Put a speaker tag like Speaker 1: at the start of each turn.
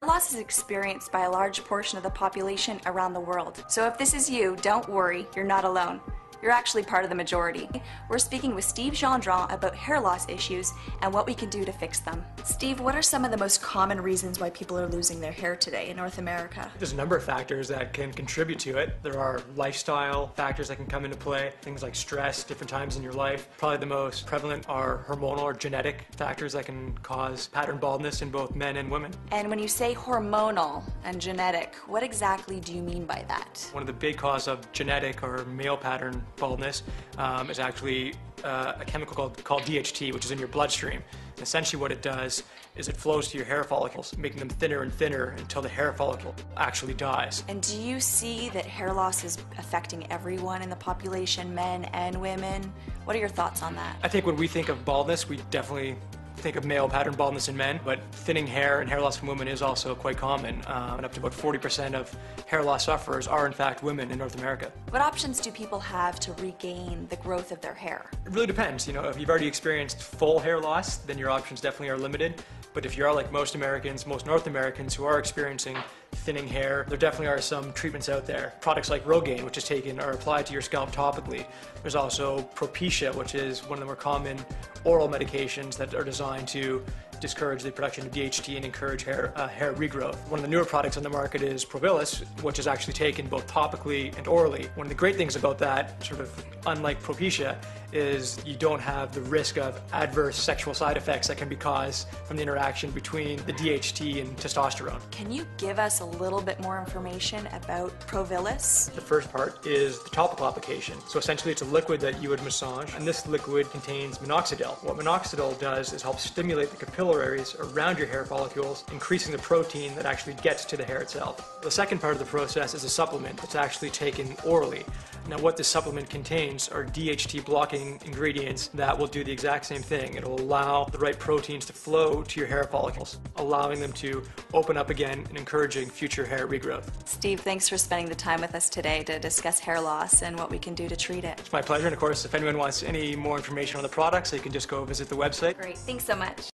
Speaker 1: Loss is experienced by a large portion of the population around the world. So if this is you, don't worry, you're not alone. You're actually part of the majority. We're speaking with Steve Gendron about hair loss issues and what we can do to fix them. Steve, what are some of the most common reasons why people are losing their hair today in North America?
Speaker 2: There's a number of factors that can contribute to it. There are lifestyle factors that can come into play, things like stress, different times in your life. Probably the most prevalent are hormonal or genetic factors that can cause pattern baldness in both men and women.
Speaker 1: And when you say hormonal and genetic, what exactly do you mean by that?
Speaker 2: One of the big causes of genetic or male pattern baldness is actually a chemical called DHT, which is in your bloodstream. And essentially what it does is it flows to your hair follicles, making them thinner and thinner until the hair follicle actually dies.
Speaker 1: And do you see that hair loss is affecting everyone in the population, men and women? What are your thoughts on that?
Speaker 2: I think when we think of baldness, we definitely think of male pattern baldness in men, but thinning hair and hair loss in women is also quite common. And up to about 40% of hair loss sufferers are in fact women in North America.
Speaker 1: What options do people have to regain the growth of their hair?
Speaker 2: It really depends. If you've already experienced full hair loss, then your options definitely are limited. But if you are like most Americans, most North Americans who are experiencing thinning hair, there definitely are some treatments out there. Products like Rogaine, which is taken or applied to your scalp topically. There's also Propecia, which is one of the more common oral medications that are designed to discourage the production of DHT and encourage hair regrowth. One of the newer products on the market is Provillus, which is actually taken both topically and orally. One of the great things about that, sort of unlike Propecia, is you don't have the risk of adverse sexual side effects that can be caused from the interaction between the DHT and testosterone.
Speaker 1: Can you give us a little bit more information about Provillus?
Speaker 2: The first part is the topical application. So essentially it's a liquid that you would massage, and this liquid contains minoxidil. What minoxidil does is help stimulate the capillaries around your hair follicles, increasing the protein that actually gets to the hair itself. The second part of the process is a supplement that's actually taken orally. Now what this supplement contains are DHT blocking ingredients that will do the exact same thing. It'll allow the right proteins to flow to your hair follicles, allowing them to open up again and encouraging future hair regrowth.
Speaker 1: Steve, thanks for spending the time with us today to discuss hair loss and what we can do to treat it.
Speaker 2: It's my pleasure, and of course if anyone wants any more information on the products, they can just go visit the website.
Speaker 1: Great, thanks so much.